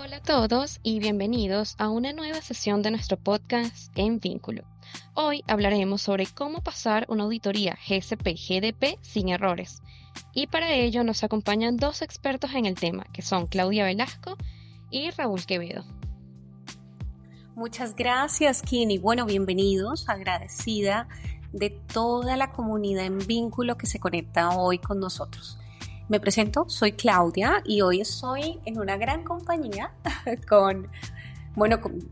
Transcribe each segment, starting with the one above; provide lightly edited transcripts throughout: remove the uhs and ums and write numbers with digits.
Hola a todos y bienvenidos a una nueva sesión de nuestro podcast En Vínculo. Hoy hablaremos sobre cómo pasar una auditoría GCP-GDP sin errores. Y para ello nos acompañan dos expertos en el tema, que son Claudia Velasco y Raúl Quevedo. Muchas gracias, Kini. Bueno, bienvenidos, agradecida de toda la comunidad En Vínculo que se conecta hoy con nosotros. Me presento, soy Claudia y hoy estoy en una gran compañía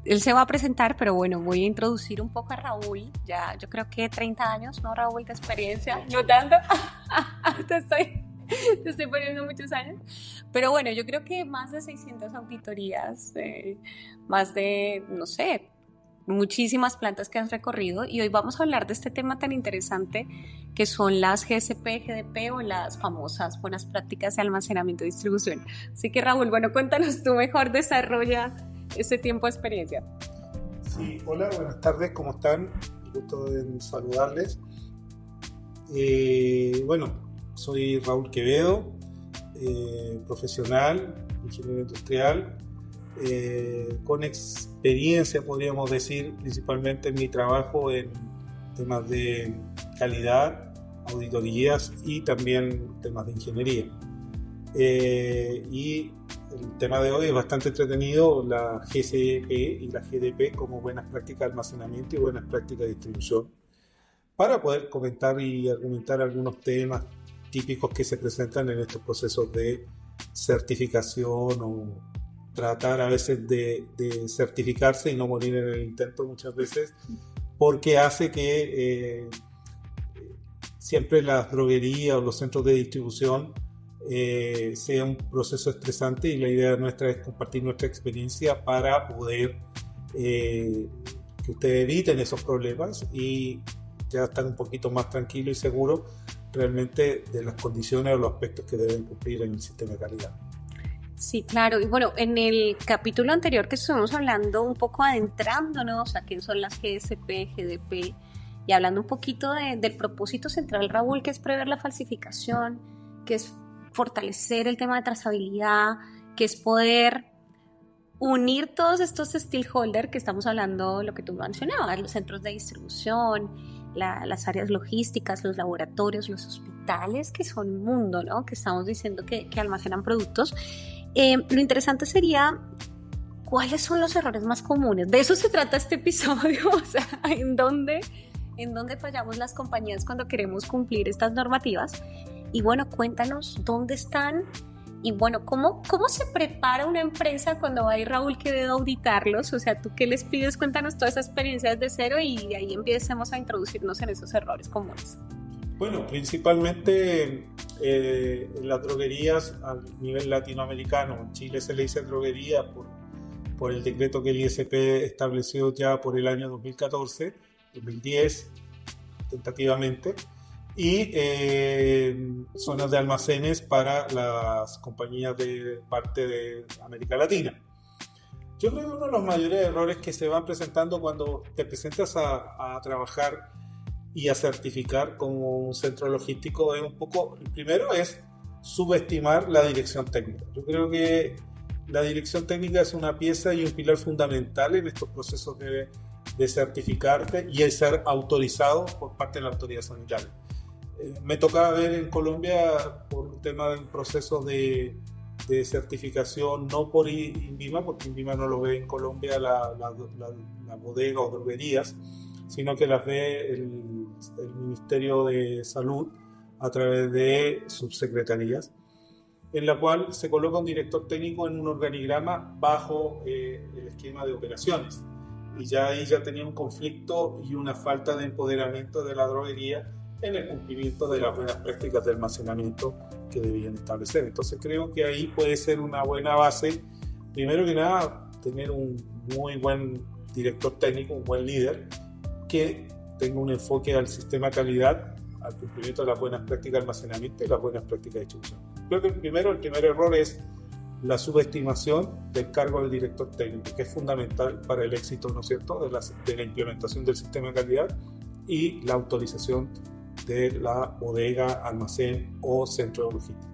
él se va a presentar, pero bueno, voy a introducir un poco a Raúl. Ya, yo creo que 30 años, ¿no, Raúl, de experiencia? No tanto. Te estoy poniendo muchos años. Pero bueno, yo creo que más de 600 auditorías, más de, no sé, muchísimas plantas que has recorrido, y hoy vamos a hablar de este tema tan interesante que son las GCP, GDP o las famosas buenas prácticas de almacenamiento y distribución. Así que Raúl, bueno, cuéntanos tú mejor, desarrolla ese tiempo de experiencia. Sí, hola, buenas tardes, ¿cómo están? Gusto en saludarles. Soy Raúl Quevedo, profesional, ingeniero industrial, con experiencia, podríamos decir, principalmente en mi trabajo en temas de calidad, auditorías y también temas de ingeniería. Y el tema de hoy es bastante entretenido, la GCP y la GDP como buenas prácticas de almacenamiento y buenas prácticas de distribución, para poder comentar y argumentar algunos temas típicos que se presentan en estos procesos de certificación o tratar a veces de certificarse y no morir en el intento muchas veces, porque hace que siempre las droguerías o los centros de distribución sea un proceso estresante, y la idea nuestra es compartir nuestra experiencia para poder que ustedes eviten esos problemas y ya están un poquito más tranquilos y seguros realmente de las condiciones o los aspectos que deben cumplir en el sistema de calidad. Sí, claro. Y bueno, en el capítulo anterior que estuvimos hablando un poco adentrándonos a qué son las GSP, GDP, y hablando un poquito del propósito central, Raúl, que es prever la falsificación, que es fortalecer el tema de trazabilidad, que es poder unir todos estos stakeholders que estamos hablando, lo que tú mencionabas, los centros de distribución, las áreas logísticas, los laboratorios, los hospitales, que son un mundo, ¿no? Que estamos diciendo que almacenan productos. Lo interesante sería, ¿cuáles son los errores más comunes? De eso se trata este episodio, o sea, ¿en dónde fallamos las compañías cuando queremos cumplir estas normativas? Y bueno, cuéntanos dónde están y bueno, ¿cómo se prepara una empresa cuando va a ir Raúl Quevedo a auditarlos? O sea, ¿tú qué les pides? Cuéntanos toda esa experiencia desde cero y de ahí empecemos a introducirnos en esos errores comunes. Bueno, principalmente en las droguerías a nivel latinoamericano. En Chile se le dice droguería por el decreto que el ISP estableció ya por el año 2014, 2010, tentativamente, y zonas de almacenes para las compañías de parte de América Latina. Yo creo que uno de los mayores errores que se van presentando cuando te presentas a trabajar y a certificar como un centro logístico es un poco, el primero es subestimar la dirección técnica. Yo creo que la dirección técnica es una pieza y un pilar fundamental en estos procesos de certificarte y el ser autorizado por parte de la autoridad sanitaria. Me tocaba ver en Colombia por un tema de un proceso de certificación, no por INVIMA, porque INVIMA no lo ve en Colombia la bodega o droguerías, sino que las ve el Ministerio de Salud a través de subsecretarías, en la cual se coloca un director técnico en un organigrama bajo el esquema de operaciones. Y ya ahí ya tenía un conflicto y una falta de empoderamiento de la droguería en el cumplimiento de las buenas prácticas de almacenamiento que debían establecer. Entonces creo que ahí puede ser una buena base, primero que nada, tener un muy buen director técnico, un buen líder, que tenga un enfoque al sistema de calidad, al cumplimiento de las buenas prácticas de almacenamiento y las buenas prácticas de distribución. Creo que el primer error es la subestimación del cargo del director técnico, que es fundamental para el éxito, ¿no es cierto?, de la implementación del sistema de calidad y la autorización de la bodega, almacén o centro logístico.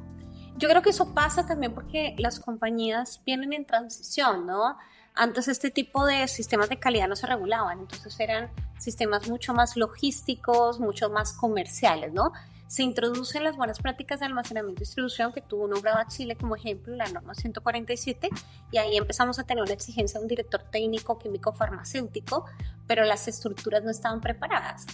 Yo creo que eso pasa también porque las compañías vienen en transición, ¿no? Antes este tipo de sistemas de calidad no se regulaban, entonces eran sistemas mucho más logísticos, mucho más comerciales, ¿no? Se introducen las buenas prácticas de almacenamiento y distribución, que tú nombrabas Chile como ejemplo, la norma 147, y ahí empezamos a tener una exigencia de un director técnico químico farmacéutico, pero las estructuras no estaban preparadas.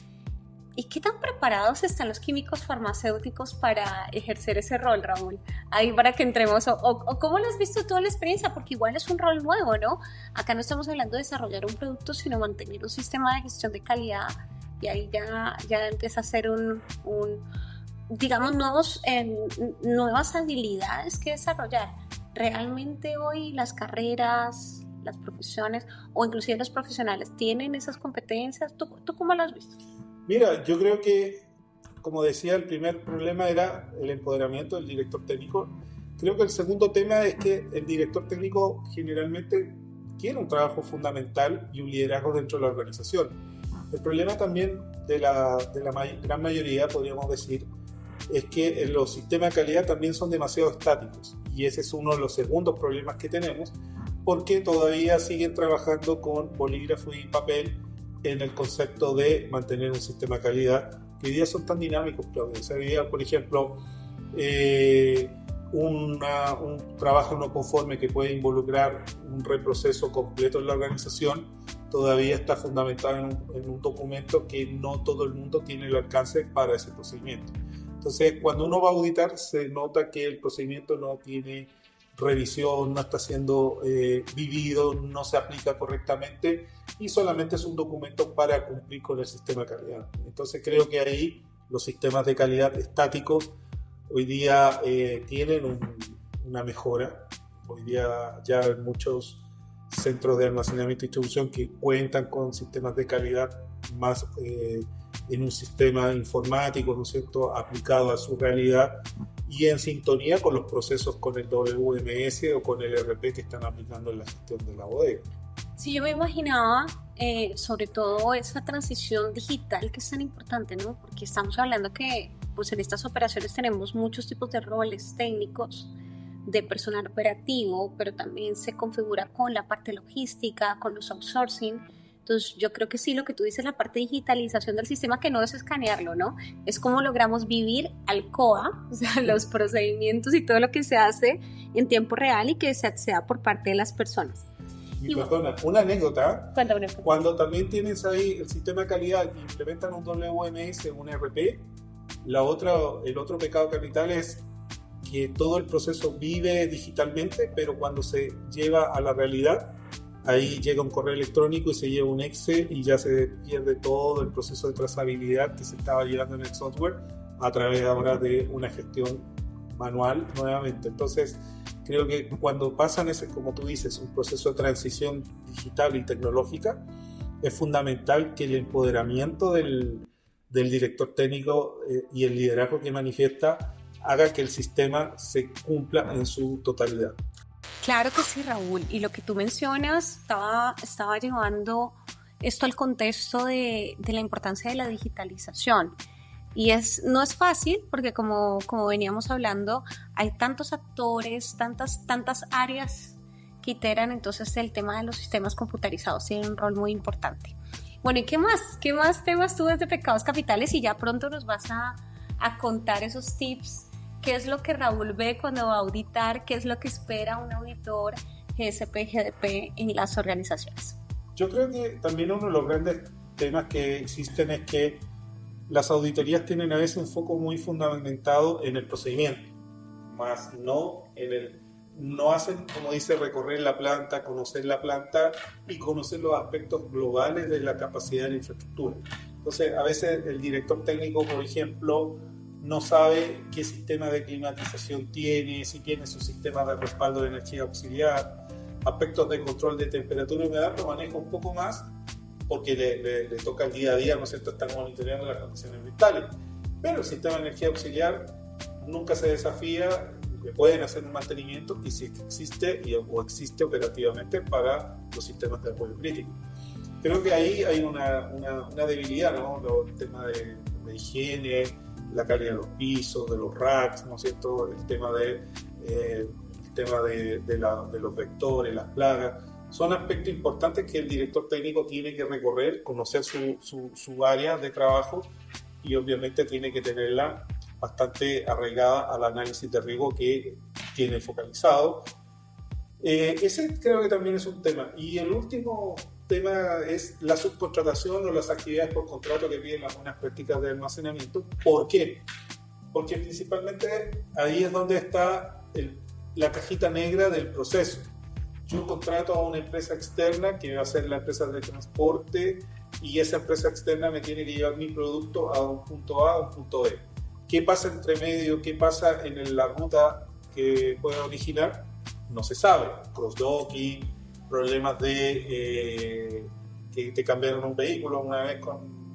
¿Y qué tan preparados están los químicos farmacéuticos para ejercer ese rol, Raúl? Ahí para que entremos, o ¿cómo lo has visto toda la experiencia? Porque igual es un rol nuevo, ¿no? Acá no estamos hablando de desarrollar un producto, sino mantener un sistema de gestión de calidad, y ahí ya empieza a ser digamos, nuevas habilidades que desarrollar. Realmente hoy las carreras, las profesiones, o inclusive los profesionales, ¿tienen esas competencias? ¿Tú cómo lo has visto? Mira, yo creo que, como decía, el primer problema era el empoderamiento del director técnico. Creo que el segundo tema es que el director técnico generalmente tiene un trabajo fundamental y un liderazgo dentro de la organización. El problema también de la gran mayoría, podríamos decir, es que los sistemas de calidad también son demasiado estáticos, y ese es uno de los segundos problemas que tenemos, porque todavía siguen trabajando con bolígrafo y papel en el concepto de mantener un sistema de calidad, que hoy día son tan dinámicos, Claudia. O sea, hoy día, por ejemplo, un trabajo no conforme que puede involucrar un reproceso completo en la organización todavía está fundamentado en un documento que no todo el mundo tiene el alcance para ese procedimiento. Entonces, cuando uno va a auditar, se nota que el procedimiento no tiene revisión, no está siendo vivido, no se aplica correctamente, y solamente es un documento para cumplir con el sistema de calidad. Entonces creo que ahí los sistemas de calidad estáticos hoy día tienen una mejora. Hoy día ya hay muchos centros de almacenamiento y distribución que cuentan con sistemas de calidad más en un sistema informático, ¿no es cierto?, aplicado a su realidad y en sintonía con los procesos con el WMS o con el ERP que están aplicando en la gestión de la bodega. Sí, yo me imaginaba sobre todo esa transición digital que es tan importante, ¿no? Porque estamos hablando que pues en estas operaciones tenemos muchos tipos de roles técnicos, de personal operativo, pero también se configura con la parte logística, con los outsourcing. Entonces yo creo que sí, lo que tú dices, la parte de digitalización del sistema, que no es escanearlo, ¿no? Es cómo logramos vivir al COA, o sea, los procedimientos y todo lo que se hace en tiempo real y que se acceda por parte de las personas. Y perdona, una anécdota. Cuéntame. Cuando también tienes ahí el sistema de calidad y implementan un WMS, un ERP, el otro pecado capital es que todo el proceso vive digitalmente, pero cuando se lleva a la realidad, ahí llega un correo electrónico y se lleva un Excel y ya se pierde todo el proceso de trazabilidad que se estaba llevando en el software a través ahora de una gestión manual nuevamente. Entonces, creo que cuando pasan ese, como tú dices, un proceso de transición digital y tecnológica, es fundamental que el empoderamiento del director técnico y el liderazgo que manifiesta haga que el sistema se cumpla en su totalidad. Claro que sí, Raúl. Y lo que tú mencionas estaba llevando esto al contexto de la importancia de la digitalización. Y no es fácil porque como veníamos hablando, hay tantos actores, tantas áreas que iteran, entonces el tema de los sistemas computarizados tiene un rol muy importante. Bueno, ¿y qué más? ¿Qué más temas tú ves de pecados capitales? Y ya pronto nos vas a contar esos tips. ¿Qué es lo que Raúl ve cuando va a auditar? ¿Qué es lo que espera un auditor GSP, GDP en las organizaciones? Yo creo que también uno de los grandes temas que existen es que las auditorías tienen a veces un foco muy fundamentado en el procedimiento, más no hacen, como dice, recorrer la planta, conocer la planta y conocer los aspectos globales de la capacidad de la infraestructura. Entonces, a veces el director técnico, por ejemplo, no sabe qué sistema de climatización tiene, si tiene su sistema de respaldo de energía auxiliar, aspectos de control de temperatura y humedad lo maneja un poco más porque le toca el día a día, ¿no es cierto?, estar monitoreando las condiciones ambientales. Pero el sistema de energía auxiliar nunca se desafía, le pueden hacer un mantenimiento y si existe o existe operativamente para los sistemas de apoyo crítico. Creo que ahí hay una debilidad, ¿no? El tema de higiene, la calidad de los pisos, de los racks, ¿no es cierto? El tema de los vectores, las plagas. Son aspectos importantes que el director técnico tiene que recorrer, conocer su área de trabajo y obviamente tiene que tenerla bastante arraigada al análisis de riesgo que tiene focalizado. Ese creo que también es un tema. Y el último tema es la subcontratación o las actividades por contrato que piden las buenas prácticas de almacenamiento. ¿Por qué? Porque principalmente ahí es donde está la cajita negra del proceso. Yo contrato a una empresa externa que va a ser la empresa de transporte y esa empresa externa me tiene que llevar mi producto a un punto A, a un punto B. ¿Qué pasa entre medio? ¿Qué pasa en la ruta que pueda originar? No se sabe. Cross-docking, problemas de que te cambiaron un vehículo. Una vez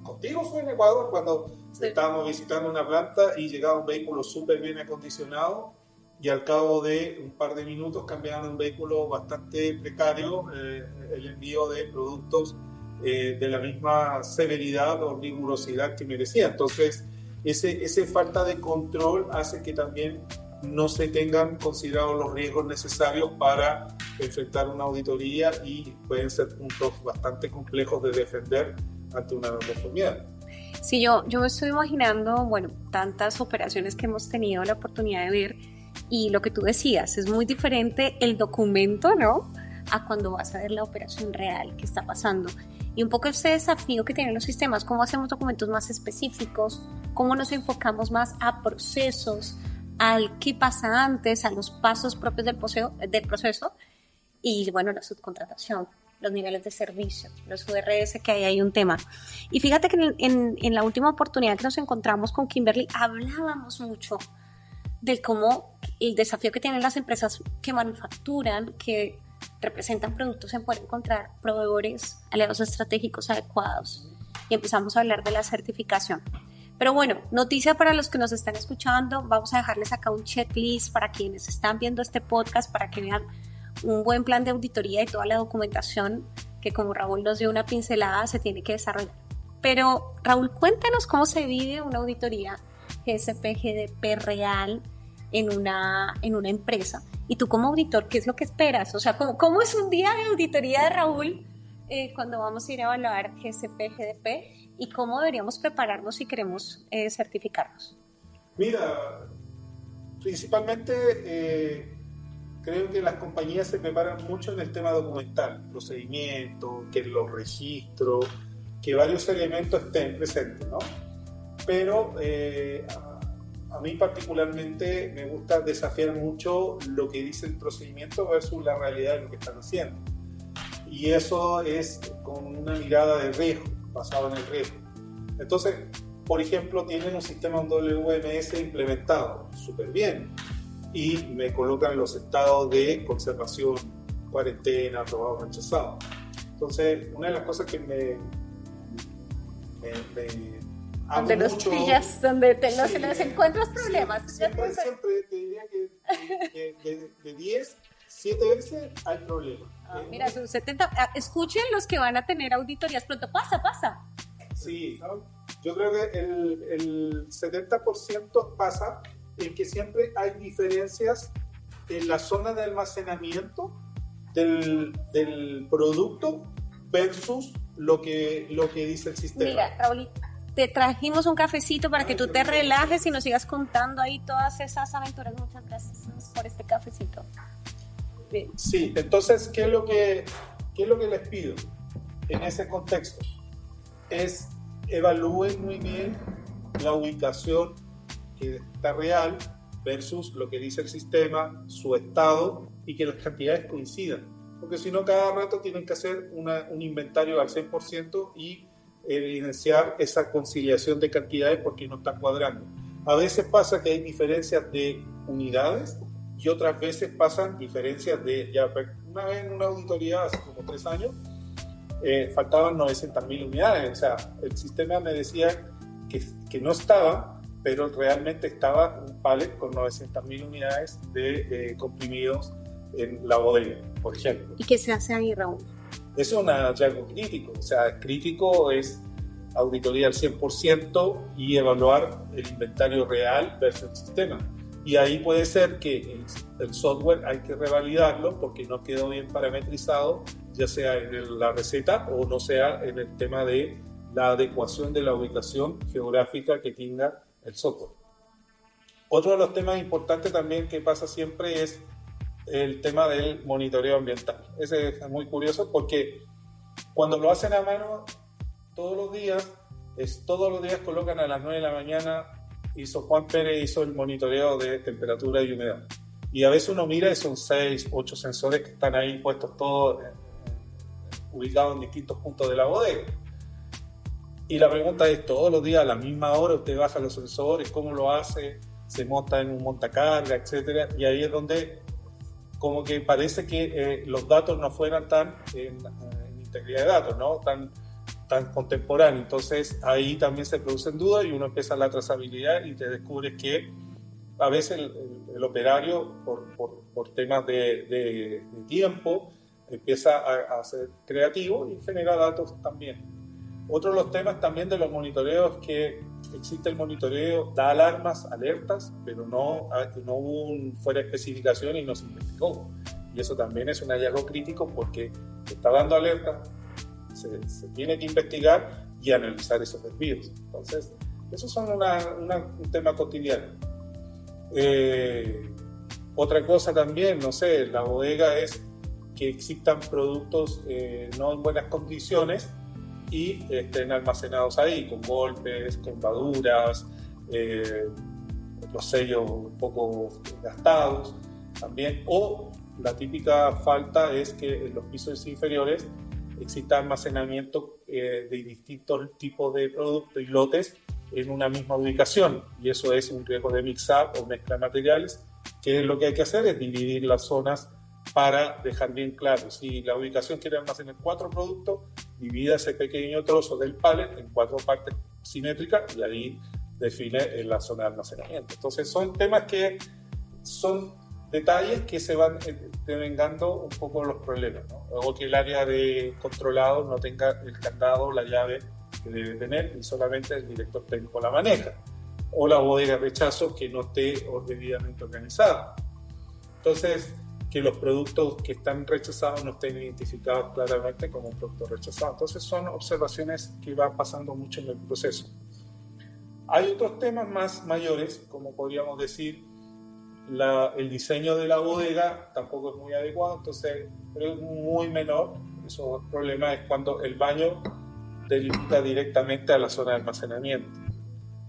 contigo fue en Ecuador cuando estábamos visitando una planta y llegaba un vehículo súper bien acondicionado y al cabo de un par de minutos cambiaron un vehículo bastante precario, el envío de productos de la misma severidad o rigurosidad que merecía. Entonces, ese falta de control hace que también no se tengan considerados los riesgos necesarios para enfrentar una auditoría y pueden ser puntos bastante complejos de defender ante una no conformidad. Sí, yo me estoy imaginando, bueno, tantas operaciones que hemos tenido la oportunidad de ver y lo que tú decías, es muy diferente el documento, ¿no?, a cuando vas a ver la operación real que está pasando. Y un poco ese desafío que tienen los sistemas, cómo hacemos documentos más específicos, cómo nos enfocamos más a procesos, al qué pasa antes, a los pasos propios del proceso y, bueno, la subcontratación, los niveles de servicio, los URS, que hay un tema. Y fíjate que en la última oportunidad que nos encontramos con Kimberly, hablábamos mucho de cómo el desafío que tienen las empresas que manufacturan, que representan productos en poder encontrar proveedores, aliados estratégicos adecuados. Y empezamos a hablar de la certificación. Pero bueno, noticia para los que nos están escuchando, vamos a dejarles acá un checklist para quienes están viendo este podcast, para que vean un buen plan de auditoría y toda la documentación que, como Raúl nos dio una pincelada, se tiene que desarrollar. Pero Raúl, cuéntanos cómo se vive una auditoría GSP, GDP real en una empresa. Y tú como auditor, ¿qué es lo que esperas? O sea, ¿cómo es un día de auditoría de Raúl cuando vamos a ir a evaluar GSP, GDP? ¿Y cómo deberíamos prepararnos si queremos certificarnos? Mira, principalmente creo que las compañías se preparan mucho en el tema documental, procedimientos, que los registros, que varios elementos estén presentes, ¿no? Pero a mí particularmente me gusta desafiar mucho lo que dice el procedimiento versus la realidad de lo que están haciendo. Y eso es con una mirada de riesgo, basado en el riesgo. Entonces, por ejemplo, tienen un sistema WMS implementado súper bien y me colocan los estados de conservación, cuarentena, aprobado, rechazado. Entonces, una de las cosas que me donde los pillas, donde los encuentras problemas. Siempre te diría que de 10, 7 veces hay problemas. Mira, son 70. Escuchen los que van a tener auditorías pronto. Pasa. Sí, ¿no? Yo creo que el 70% pasa en que siempre hay diferencias en la zona de almacenamiento del producto versus lo que dice el sistema. Mira, Raúl, te trajimos un cafecito para que tú te relajes y nos sigas contando ahí todas esas aventuras. Muchas gracias por este cafecito. Bien. Sí, entonces, ¿qué es lo que les pido en ese contexto? Es evalúen muy bien la ubicación que está real versus lo que dice el sistema, su estado y que las cantidades coincidan. Porque si no, cada rato tienen que hacer un inventario al 100% y evidenciar esa conciliación de cantidades porque no están cuadrando. A veces pasa que hay diferencias de unidades y otras veces pasan diferencias de... Una vez en una auditoría hace como 3 años faltaban 900.000 unidades, o sea, el sistema me decía que no estaba, pero realmente estaba un pallet con 900.000 unidades de comprimidos en la bodega, por ejemplo. ¿Y qué se hace ahí, Raúl? Es un hallazgo crítico, o sea, crítico es auditoría al 100% y evaluar el inventario real versus el sistema. Y ahí puede ser que el software hay que revalidarlo porque no quedó bien parametrizado, ya sea en la receta o no sea en el tema de la adecuación de la ubicación geográfica que tenga el software. Otro de los temas importantes también que pasa siempre es el tema del monitoreo ambiental. Ese es muy curioso porque cuando lo hacen a mano todos los días colocan a las 9 de la mañana, Juan Pérez hizo el monitoreo de temperatura y humedad. Y a veces uno mira y son 6, 8 sensores que están ahí puestos todos ubicados en distintos puntos de la bodega. Y la pregunta es, ¿todos los días a la misma hora usted baja los sensores? ¿Cómo lo hace? ¿Se monta en un montacarga, etcétera? Y ahí es donde como que parece que los datos no fueran tan en integridad de datos, ¿no? Tan contemporáneo. Entonces ahí también se producen dudas y uno empieza la trazabilidad y te descubres que a veces el operario por temas de tiempo empieza a ser creativo y genera datos también. Otro de los temas también de los monitoreos es que existe el monitoreo, da alarmas, alertas, pero no hubo fuera de especificación y no se investigó. Y eso también es un hallazgo crítico porque está dando alerta, se tiene que investigar y analizar esos desvíos. Entonces, esos son un tema cotidiano. Otra cosa también, no sé, la bodega es que existan productos no en buenas condiciones y estén almacenados ahí, con golpes, con baduras, los sellos un poco gastados también. O la típica falta es que en los pisos inferiores exista almacenamiento de distintos tipos de productos y lotes en una misma ubicación, y eso es un riesgo de mix-up o mezcla de materiales, que lo que hay que hacer es dividir las zonas para dejar bien claro, si la ubicación quiere almacenar 4 productos, divida ese pequeño trozo del pallet en 4 partes simétricas y ahí define la zona de almacenamiento. Entonces son temas que son detalles que se van devengando un poco los problemas, ¿no? O que el área de controlado no tenga el candado, la llave que debe tener y solamente el director técnico la maneja, o la bodega de rechazo que no esté debidamente organizada. Entonces, que los productos que están rechazados no estén identificados claramente como un producto rechazado. Entonces son observaciones que van pasando mucho en el proceso. Hay otros temas más mayores, como podríamos decir, el diseño de la bodega tampoco es muy adecuado, entonces es muy menor. Eso, el problema es cuando el baño delimita directamente a la zona de almacenamiento.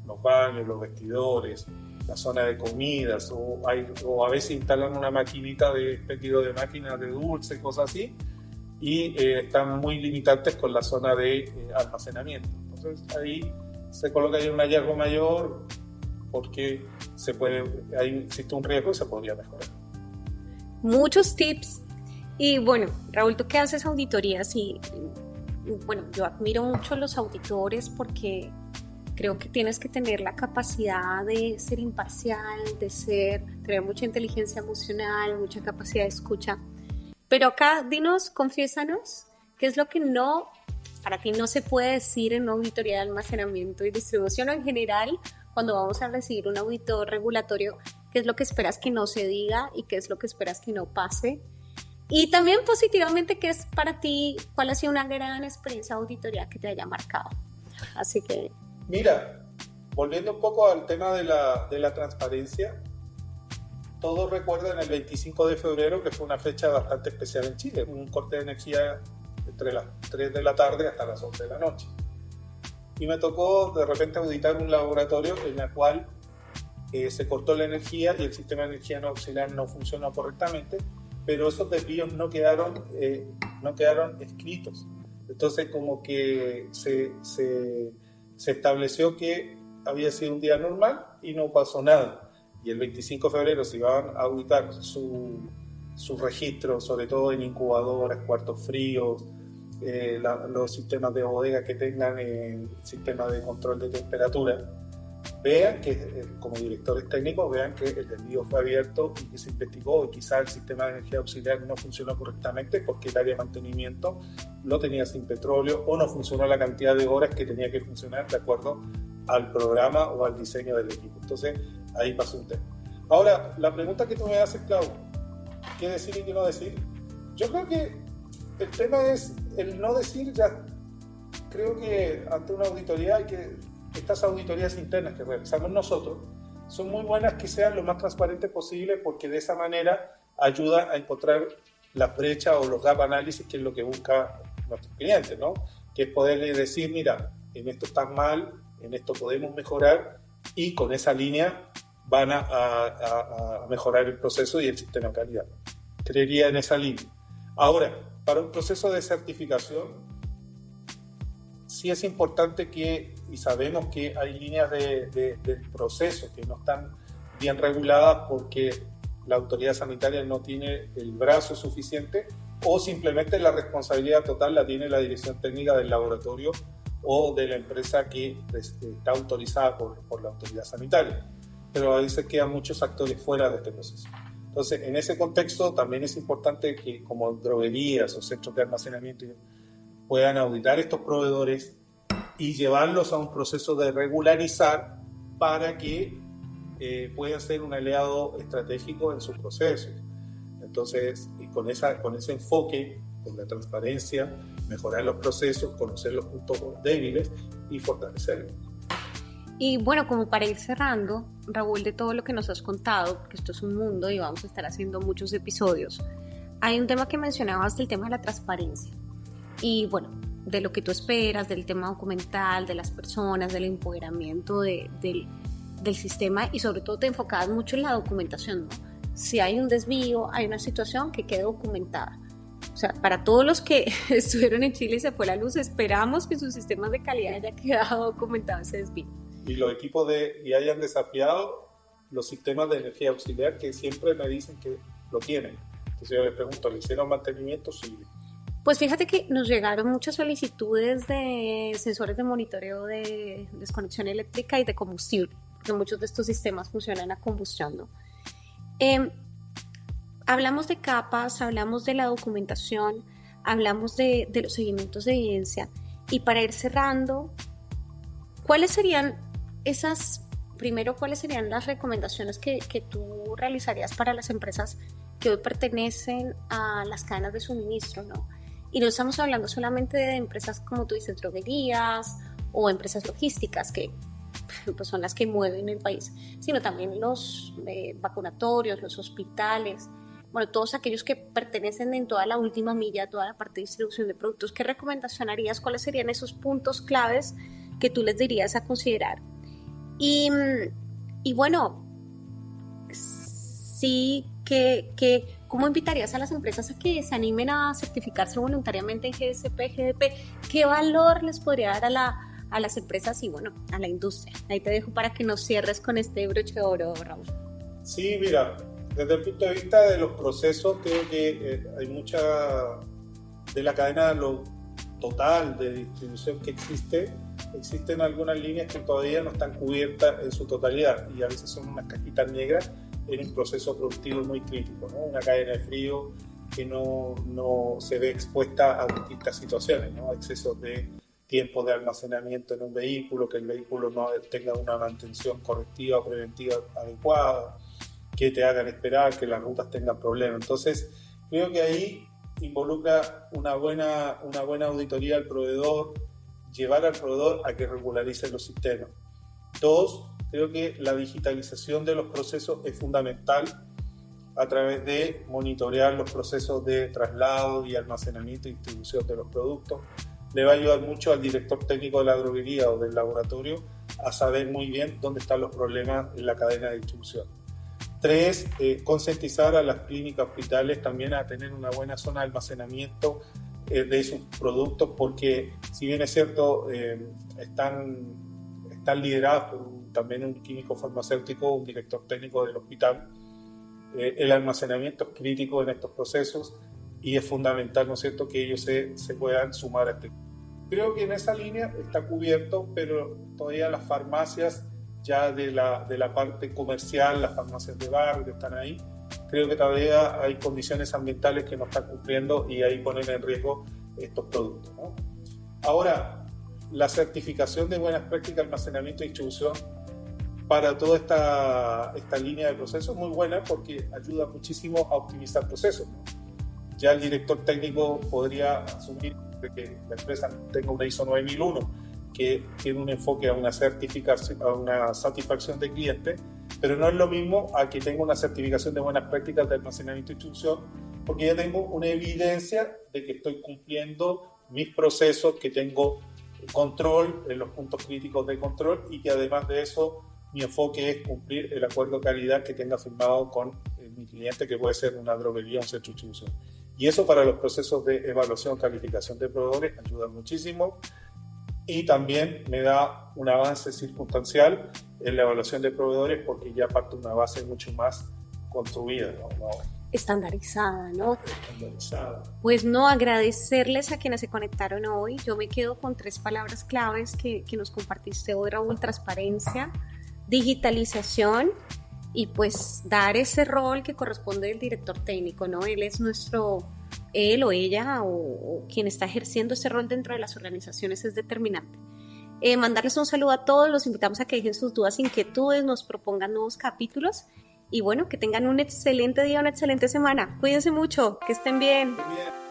Los baños, los vestidores, la zona de comidas, o a veces instalan una maquinita de pedido de máquinas de dulce, cosas así, y están muy limitantes con la zona de almacenamiento. Entonces ahí se coloca ahí un hallazgo mayor porque ahí existe un riesgo y se podría mejorar. Muchos tips. Y bueno, Raúl, tú que haces auditorías y bueno, yo admiro mucho a los auditores porque creo que tienes que tener la capacidad de ser imparcial, tener mucha inteligencia emocional, mucha capacidad de escucha. Pero acá, confiésanos, ¿qué es lo que para ti no se puede decir en una auditoría de almacenamiento y distribución o en general cuando vamos a recibir un auditor regulatorio? ¿Qué es lo que esperas que no se diga y qué es lo que esperas que no pase? Y también positivamente, ¿qué es para ti, cuál ha sido una gran experiencia de auditoría que te haya marcado? Así que... Mira, volviendo un poco al tema de la transparencia, todos recuerdan el 25 de febrero, que fue una fecha bastante especial en Chile, un corte de energía entre las 3 de la tarde hasta las 11 de la noche. Y me tocó de repente auditar un laboratorio en el cual se cortó la energía y el sistema de energía no auxiliar no funcionó correctamente, pero esos desvíos no quedaron escritos. Entonces como que se estableció que había sido un día normal y no pasó nada. Y el 25 de febrero se iban a auditar sus registros, sobre todo en incubadoras, cuartos fríos, los sistemas de bodega que tengan el sistema de control de temperatura. vean que, como directores técnicos, vean que el desvío fue abierto y que se investigó y quizá el sistema de energía auxiliar no funcionó correctamente porque el área de mantenimiento lo tenía sin petróleo o no funcionó la cantidad de horas que tenía que funcionar de acuerdo al programa o al diseño del equipo. Entonces, ahí pasó un tema. Ahora, la pregunta que tú me haces, Clau, ¿qué decir y qué no decir? Yo creo que el tema es el no decir. Ya creo que ante una auditoría hay que... Estas auditorías internas que realizamos nosotros son muy buenas que sean lo más transparentes posible, porque de esa manera ayuda a encontrar las brechas o los gap análisis, que es lo que busca nuestros clientes, ¿no? Que es poderle decir, mira, en esto está mal, en esto podemos mejorar, y con esa línea van a mejorar el proceso y el sistema de calidad. Creería en esa línea. Ahora, para un proceso de certificación, sí es importante que, y sabemos que hay líneas del proceso que no están bien reguladas porque la autoridad sanitaria no tiene el brazo suficiente, o simplemente la responsabilidad total la tiene la dirección técnica del laboratorio o de la empresa que está autorizada por la autoridad sanitaria. Pero a veces quedan muchos actores fuera de este proceso. Entonces, en ese contexto también es importante que, como droguerías o centros de almacenamiento, puedan auditar estos proveedores y llevarlos a un proceso de regularizar para que puedan ser un aliado estratégico en sus procesos. Entonces, con ese enfoque, con la transparencia, mejorar los procesos, conocer los puntos débiles y fortalecerlos. Y bueno, como para ir cerrando, Raúl, de todo lo que nos has contado, porque esto es un mundo y vamos a estar haciendo muchos episodios, hay un tema que mencionabas, del tema de la transparencia. Y bueno, de lo que tú esperas, del tema documental, de las personas, del empoderamiento del sistema, y sobre todo te enfocabas mucho en la documentación, ¿no? Si hay un desvío, hay una situación que quede documentada. O sea, para todos los que estuvieron en Chile y se fue la luz, esperamos que sus sistemas de calidad haya quedado documentado ese desvío. Y los equipos y hayan desafiado los sistemas de energía auxiliar, que siempre me dicen que lo tienen. Entonces yo les pregunto, ¿le hicieron mantenimiento? Sí. Pues fíjate que nos llegaron muchas solicitudes de sensores de monitoreo de desconexión eléctrica y de combustible, porque muchos de estos sistemas funcionan a combustión, ¿no? Hablamos de capas, hablamos de la documentación, hablamos de los seguimientos de evidencia, y para ir cerrando, ¿cuáles serían las recomendaciones que tú realizarías para las empresas que hoy pertenecen a las cadenas de suministro, ¿no? Y no estamos hablando solamente de empresas, como tú dices, droguerías o empresas logísticas, que pues son las que mueven el país, sino también los vacunatorios, los hospitales, bueno, todos aquellos que pertenecen en toda la última milla, toda la parte de distribución de productos. ¿Qué recomendación harías? ¿Cuáles serían esos puntos claves que tú les dirías a considerar? Y bueno, sí, ¿cómo invitarías a las empresas a que se animen a certificarse voluntariamente en GSP, GDP? ¿Qué valor les podría dar a las empresas y, bueno, a la industria? Ahí te dejo para que nos cierres con este broche de oro, Raúl. Sí, mira, desde el punto de vista de los procesos, creo que hay mucha de la cadena total de distribución que existen algunas líneas que todavía no están cubiertas en su totalidad, y a veces son unas cajitas negras en un proceso productivo muy crítico, ¿no? Una cadena de frío que no se ve expuesta a distintas situaciones, ¿no? Excesos de tiempo de almacenamiento en un vehículo, que el vehículo no tenga una mantención correctiva o preventiva adecuada, que te hagan esperar, que las rutas tengan problemas. Entonces, creo que ahí involucra una buena auditoría al proveedor, llevar al proveedor a que regularice los sistemas. Dos, creo que la digitalización de los procesos es fundamental a través de monitorear los procesos de traslado y almacenamiento y distribución de los productos. Le va a ayudar mucho al director técnico de la droguería o del laboratorio a saber muy bien dónde están los problemas en la cadena de distribución. Tres, concientizar a las clínicas, hospitales también a tener una buena zona de almacenamiento de sus productos, porque si bien es cierto, están lideradas por también un químico farmacéutico, un director técnico del hospital. El almacenamiento es crítico en estos procesos y es fundamental, ¿no es cierto?, que ellos se puedan sumar a este. Creo que en esa línea está cubierto, pero todavía las farmacias ya de la parte comercial, las farmacias de barrio que están ahí. Creo que todavía hay condiciones ambientales que no están cumpliendo y ahí ponen en riesgo estos productos, ¿no? Ahora, la certificación de buenas prácticas de almacenamiento y distribución para toda esta línea de procesos es muy buena porque ayuda muchísimo a optimizar procesos, ¿no? Ya el director técnico podría asumir que la empresa tenga una ISO 9001 que tiene un enfoque a una certificación, a una satisfacción de cliente, pero no es lo mismo a que tenga una certificación de buenas prácticas de almacenamiento y distribución, porque ya tengo una evidencia de que estoy cumpliendo mis procesos, que tengo control en los puntos críticos de control y que además de eso mi enfoque es cumplir el acuerdo de calidad que tenga firmado con mi cliente, que puede ser una droguería o un centro de distribución. Y eso para los procesos de evaluación y calificación de proveedores ayuda muchísimo y también me da un avance circunstancial en la evaluación de proveedores porque ya parte de una base mucho más construida, ¿no? Estandarizada, ¿no? Estandarizada. Pues no, agradecerles a quienes se conectaron hoy. Yo me quedo con 3 palabras claves que nos compartiste hoy, Raúl: transparencia, digitalización y pues dar ese rol que corresponde del director técnico, ¿no? Él es él o ella o quien está ejerciendo ese rol dentro de las organizaciones es determinante. Mandarles un saludo a todos, los invitamos a que dejen sus dudas, inquietudes, nos propongan nuevos capítulos y bueno, que tengan un excelente día, una excelente semana. Cuídense mucho, que estén bien. Muy bien.